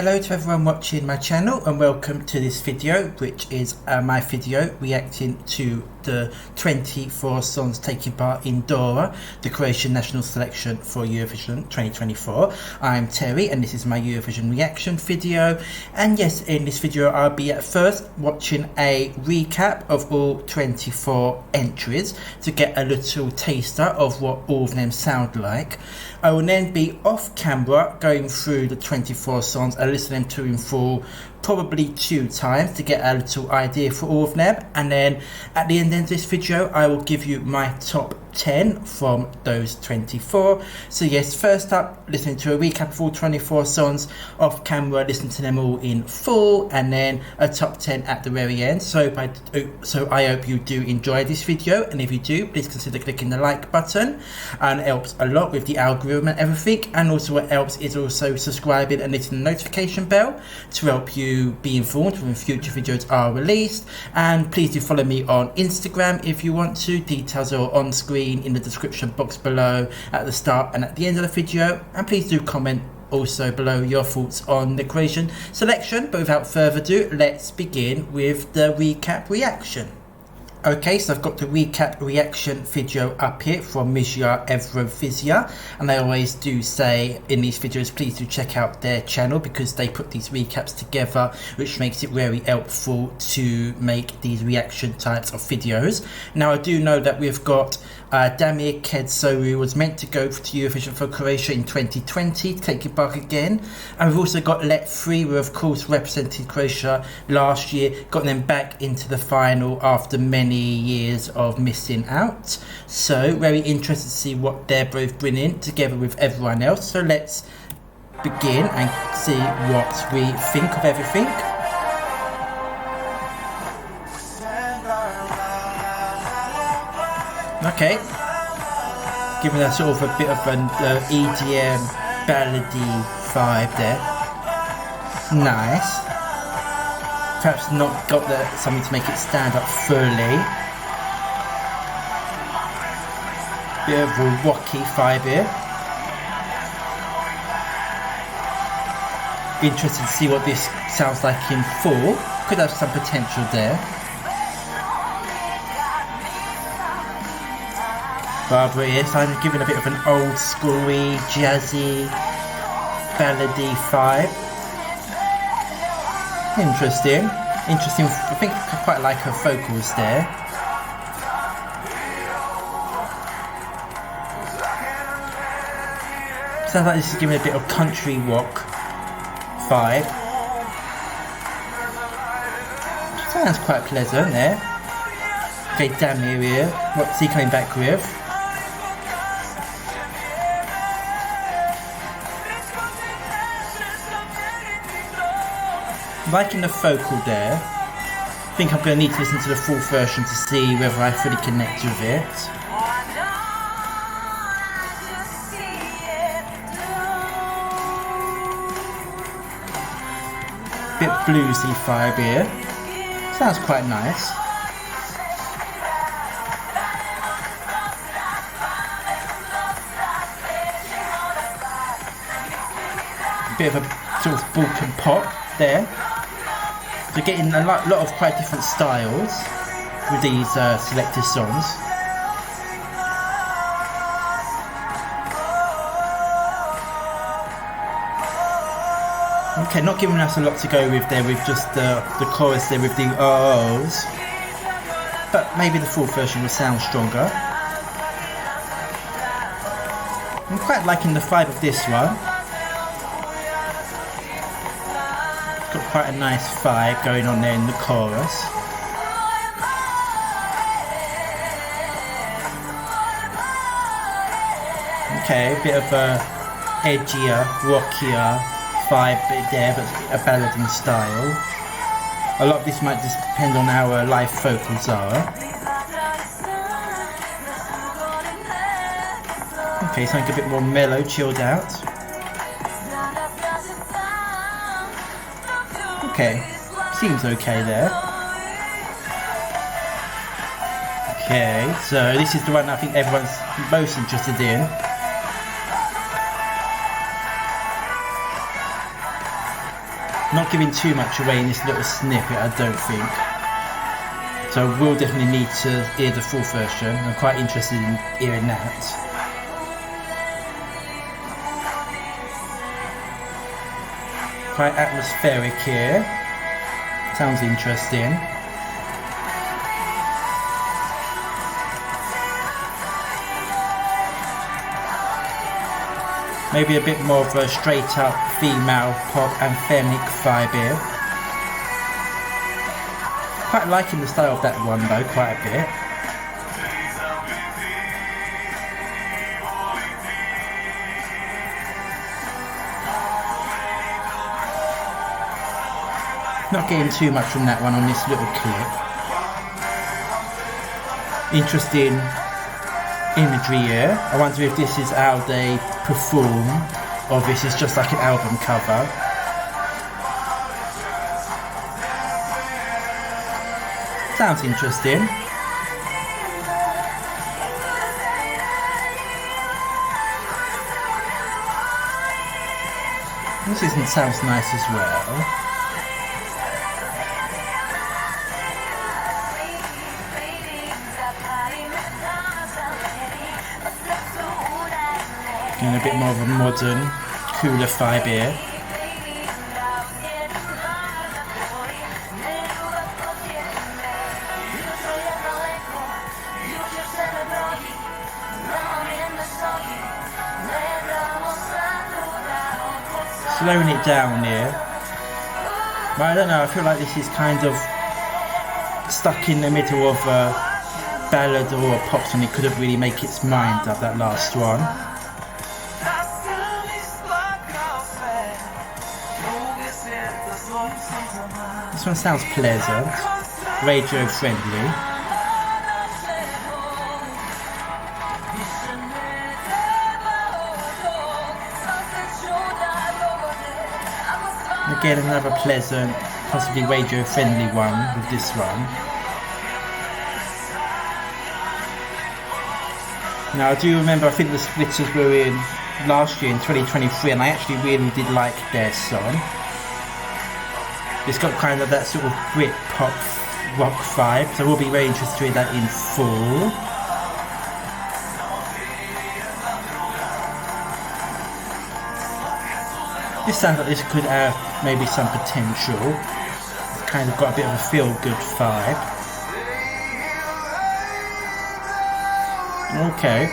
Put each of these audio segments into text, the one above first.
Hello to everyone watching my channel and welcome to this video, which is my video reacting to the 24 songs taking part in Dora, the Croatian national selection for Eurovision 2024. I'm Terry and this is my Eurovision reaction video, and yes, in this video I'll be at first watching a recap of all 24 entries to get a little taster of what all of them sound like. I will then be off camera going through the 24 songs and listening to in full probably 2 times to get a little idea for all of them, and then at the end of this video I will give you my top 10 from those 24. So yes, first up, listening to a recap of all 24 songs off camera, listen to them all in full, and then a top 10 at the very end. So I hope you do enjoy this video, and if you do, please consider clicking the like button, and it helps a lot with the algorithm and everything. And also what helps is also subscribing and hitting the notification bell to help you be informed when future videos are released. And please do follow me on Instagram if you want to. Details are on screen in the description box below at the start and at the end of the video, and please do comment also below your thoughts on the Croatian selection. But without further ado, let's begin with the recap reaction. Okay, so I've got the recap reaction video up here from Mizja Eurovizia, and I always do say in these videos, please do check out their channel because they put these recaps together, which makes it very helpful to make these reaction types of videos. Now I do know that we've got Damir Kedsoru was meant to go to Eurovision for Croatia in 2020, take it back again, and we've also got Let Free, who of course represented Croatia last year, got them back into the final after many years of missing out. So very interested to see what they're both bringing together with everyone else. So let's begin and see what we think of everything. Okay, giving us sort of a bit of an EDM ballady vibe there. Nice. Perhaps not got something to make it stand up fully. Bit of a rocky vibe here. Interested to see what this sounds like in full. Could have some potential there. Barbara here, so I'm giving a bit of an old schooly, jazzy, ballady vibe. Interesting. I think I quite like her vocals there. Sounds like this is giving a bit of country rock vibe. Sounds quite pleasant there. Okay, Damir here. What's he coming back with? Liking the vocal there. I think I'm going to need to listen to the full version to see whether I fully connect with it. Bit bluesy vibe here. Sounds quite nice. Bit of a sort of Balkan pop there. So getting a lot of quite different styles with these selected songs. Okay, not giving us a lot to go with there with just the chorus there with the O's. But maybe the full version will sound stronger. I'm quite liking the vibe of this one. Got quite a nice vibe going on there in the chorus. Okay, a bit of a edgier, rockier vibe there, but a ballading style. A lot of this might just depend on how her live vocals are. Okay, something a bit more mellow, chilled out. Okay, seems okay there. Okay, so this is the one I think everyone's most interested in. Not giving too much away in this little snippet, I don't think. So we'll definitely need to hear the full version. I'm quite interested in hearing that. Quite atmospheric here. Sounds interesting. Maybe a bit more of a straight up female pop anthemic vibe here. Quite liking the style of that one though, quite a bit. Not getting too much from that one on this little clip. Interesting imagery here. I wonder if this is how they perform or if this is just like an album cover. Sounds interesting. This sounds nice as well. And a bit more of a modern, cooler vibe here. Slowing it down here. But I don't know, I feel like this is kind of stuck in the middle of a ballad or a pop song. It couldn't really make its mind up, that last one. This one sounds pleasant, radio friendly. Again, another pleasant, possibly radio friendly one with this one. Now I do remember, I think the Splitters were in last year in 2023 and I actually really did like their song. It's got kind of that sort of Brit pop rock vibe, so we'll be very interested in that in full. This sounds like this could have maybe some potential. It's kind of got a bit of a feel-good vibe. Okay.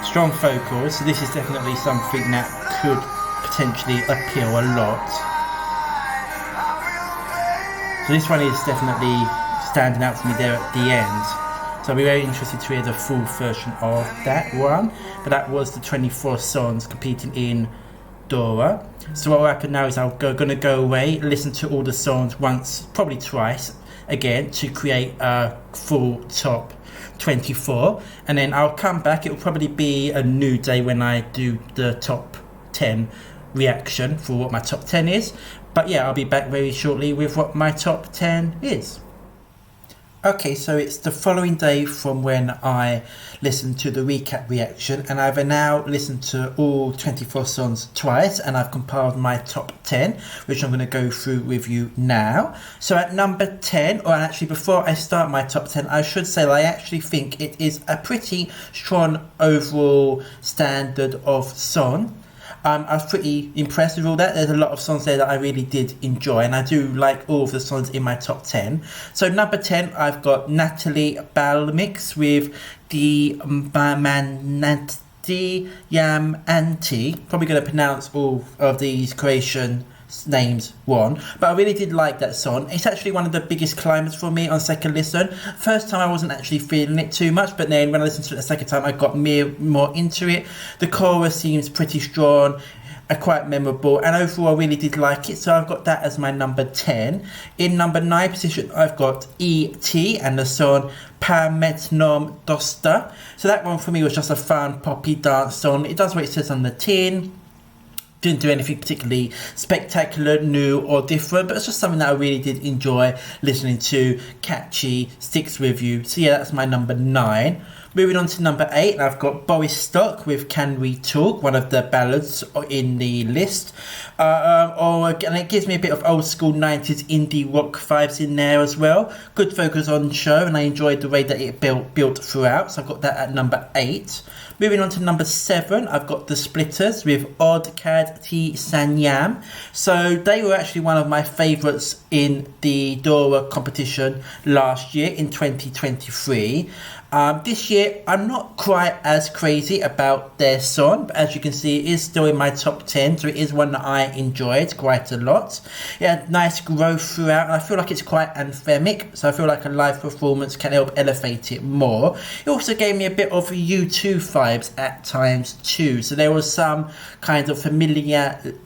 Strong vocals, so this is definitely something that could potentially appeal a lot. So this one is definitely standing out for me there at the end. So I'll be very interested to hear the full version of that one. But that was the 24 songs competing in Dora. So what will happen now is I'm going to go away, listen to all the songs once, probably twice again, to create a full top 24. And then I'll come back. It will probably be a new day when I do the top 10 reaction for what my top 10 is. But yeah, I'll be back very shortly with what my top 10 is. Okay, so it's the following day from when I listened to the recap reaction, and I've now listened to all 24 songs twice, and I've compiled my top 10, which I'm going to go through with you now. So at number 10, or actually before I start my top 10, I should say that I actually think it is a pretty strong overall standard of song. I was pretty impressed with all that. There's a lot of songs there that I really did enjoy, and I do like all of the songs in my top 10. So number 10, I've got Natalie Balmix with the Mananti Yam Anti. Probably going to pronounce all of these Croatian names wrong, but I really did like that song. It's actually one of the biggest climbers for me on second listen. First time I wasn't actually feeling it too much, but then when I listened to it the second time I got more into it. The chorus seems pretty strong, quite memorable, and overall I really did like it, so I've got that as my number 10. In number 9 position I've got E.T. and the song Pametnom Dosta. So that one for me was just a fun poppy dance song. It does what it says on the tin. Didn't do anything particularly spectacular, new or different, but it's just something that I really did enjoy listening to. Catchy, sticks with you. So yeah, that's my number 9. Moving on to number 8, I've got Boris Stock with Can We Talk, one of the ballads in the list. And it gives me a bit of old school 90s indie rock vibes in there as well. Good focus on show, and I enjoyed the way that it built throughout, so I've got that at number 8. Moving on to number 7, I've got The Splitters with Odd Cad T Sanyam. So they were actually one of my favourites in the Dora competition last year in 2023. This year, I'm not quite as crazy about their song, but as you can see, it is still in my top 10, so it is one that I enjoyed quite a lot. It had nice growth throughout, and I feel like it's quite anthemic, so I feel like a live performance can help elevate it more. It also gave me a bit of U2 vibes at times too, so there was some kind of familiarity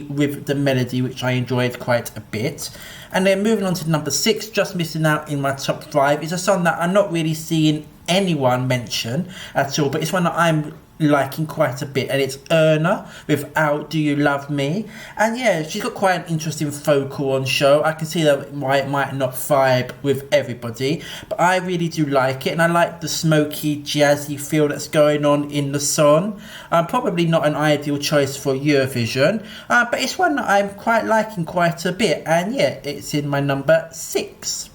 with the melody, which I enjoyed quite a bit. And then moving on to number 6, just missing out in my top 5, is a song that I'm not really seeing anyone mention at all, but it's one that I'm liking quite a bit, and it's Erna with Out Do You Love Me. And yeah, she's got quite an interesting vocal on show. I can see that why it might not vibe with everybody, but I really do like it, and I like the smoky jazzy feel that's going on in the song. Probably not an ideal choice for Eurovision, but it's one that I'm quite liking quite a bit, and yeah, it's in my number 6.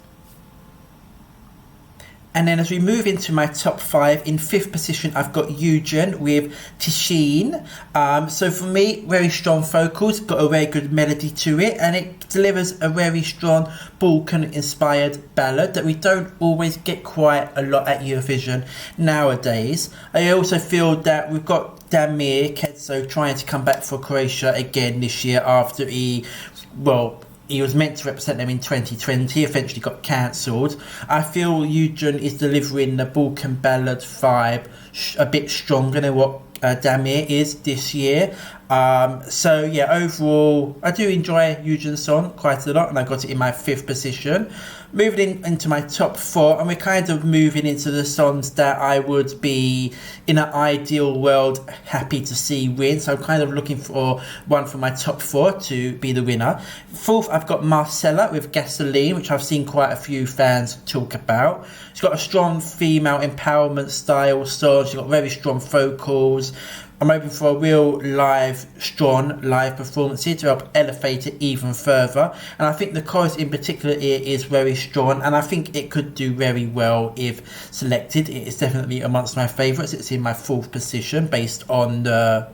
And then as we move into my top 5, in 5th position, I've got Eugen with Tishin. So for me, very strong vocals, got a very good melody to it, and it delivers a very strong Balkan-inspired ballad that we don't always get quite a lot at Eurovision nowadays. I also feel that we've got Damir Ketso trying to come back for Croatia again this year after he was meant to represent them in 2020, eventually got cancelled. I feel Eugen is delivering the Balkan ballad vibe a bit stronger than what Damir is this year. So yeah, overall, I do enjoy Eugen's song quite a lot, and I got it in my 5th position. Moving into my top 4, and we're kind of moving into the songs that I would be, in an ideal world, happy to see win. So I'm kind of looking for one from my top 4 to be the winner. 4th, I've got Marcella with Gasoline, which I've seen quite a few fans talk about. She's got a strong female empowerment style song. She's got very strong vocals. I'm hoping for a real strong live performance here to help elevate it even further. And I think the chorus in particular here is very strong, and I think it could do very well if selected. It is definitely amongst my favourites. It's in my 4th position based on the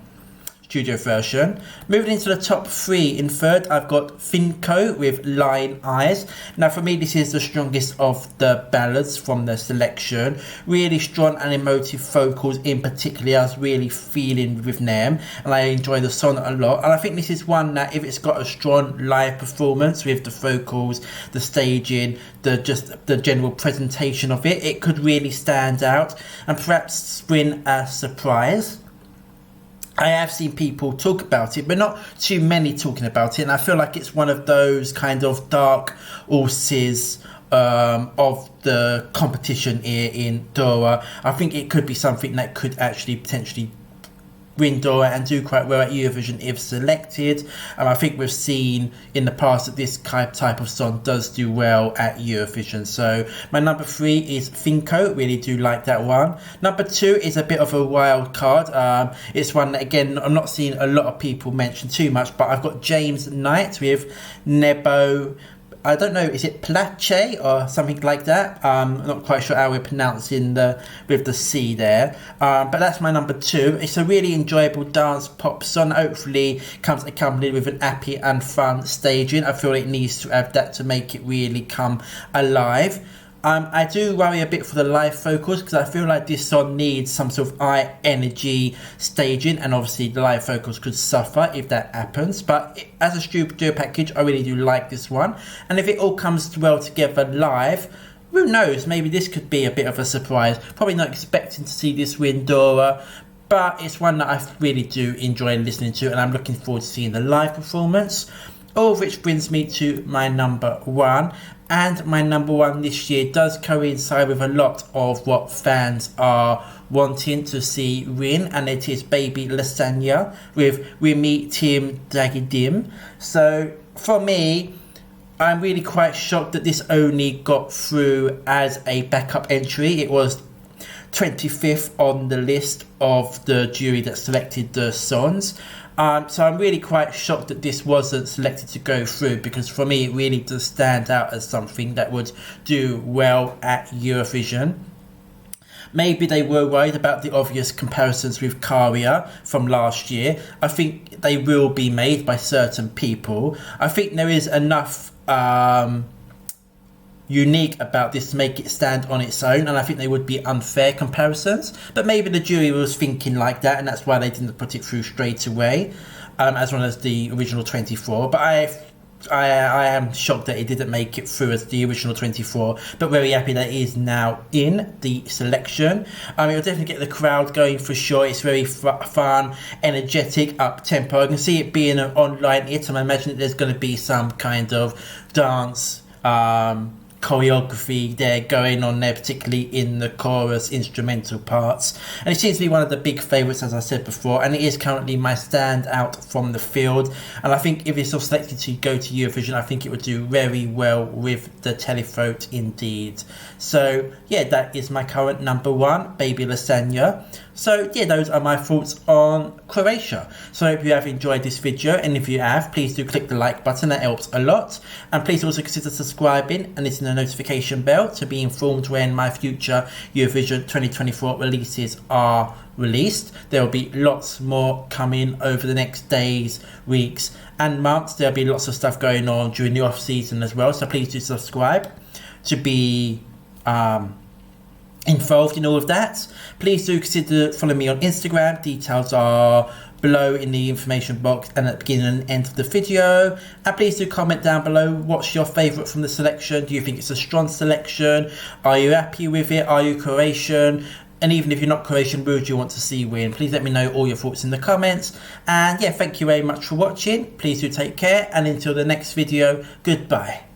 studio version. Moving into the top 3, in 3rd, I've got Finko with Lion Eyes. Now for me, this is the strongest of the ballads from the selection. Really strong and emotive vocals in particular. I was really feeling with them, and I enjoy the song a lot. And I think this is one that, if it's got a strong live performance with the vocals, the staging, the general presentation of it, it could really stand out and perhaps win a surprise. I have seen people talk about it, but not too many talking about it, and I feel like it's one of those kind of dark horses of the competition here in Dora. I think it could be something that could actually potentially win Dora and do quite well at Eurovision if selected. I think we've seen in the past that this type of song does do well at Eurovision. So my number 3 is Finko. Really do like that one. Number 2 is a bit of a wild card. It's one that, again, I'm not seeing a lot of people mention too much, but I've got James Knight with Nebo. I don't know, is it Plache or something like that? I'm not quite sure how we're pronouncing with the C there. But that's my number 2. It's a really enjoyable dance pop song. Hopefully comes accompanied with an happy and fun staging. I feel it needs to have that to make it really come alive. I do worry a bit for the live vocals, because I feel like this song needs some sort of high energy staging, and obviously the live vocals could suffer if that happens. But as a studio package, I really do like this one, and if it all comes well together live, who knows, maybe this could be a bit of a surprise. Probably not expecting to see this win Dora, but it's one that I really do enjoy listening to, and I'm looking forward to seeing the live performance. All of which brings me to my number 1. And my number 1 this year does coincide with a lot of what fans are wanting to see win, and it is Baby Lasagna with Rimi Tim Dagidim. So for me, I'm really quite shocked that this only got through as a backup entry. It was 25th on the list of the jury that selected the songs. So I'm really quite shocked that this wasn't selected to go through, because for me it really does stand out as something that would do well at Eurovision. Maybe they were worried about the obvious comparisons with Croatia from last year. I think they will be made by certain people. I think there is enough unique about this to make it stand on its own, and I think they would be unfair comparisons, but maybe the jury was thinking like that, and that's why they didn't put it through straight away, as well as the original 24. But I am shocked that it didn't make it through as the original 24, but very happy that it is now in the selection. It'll definitely get the crowd going for sure. It's very fun, energetic, up tempo. I can see it being an online hit, and I imagine that there's going to be some kind of dance choreography there going on there, particularly in the chorus instrumental parts, and it seems to be one of the big favourites, as I said before, and it is currently my standout from the field. And I think if it's all selected to go to Eurovision, I think it would do very well with the televote indeed. So yeah, that is my current number one, Baby Lasagna. So yeah, those are my thoughts on Croatia. So I hope you have enjoyed this video, and if you have, please do click the like button, that helps a lot. And please also consider subscribing and hitting the notification bell to be informed when my future Eurovision 2024 releases are released. There will be lots more coming over the next days, weeks and months. There'll be lots of stuff going on during the off season as well, so please do subscribe to be involved in all of that. Please do consider following me on Instagram. Details are below in the information box and at the beginning and end of the video. And please do comment down below, what's your favourite from the selection? Do you think it's a strong selection? Are you happy with it? Are you Croatian? And even if you're not Croatian, who would you want to see win? Please let me know all your thoughts in the comments. And yeah, thank you very much for watching. Please do take care, and until the next video, goodbye.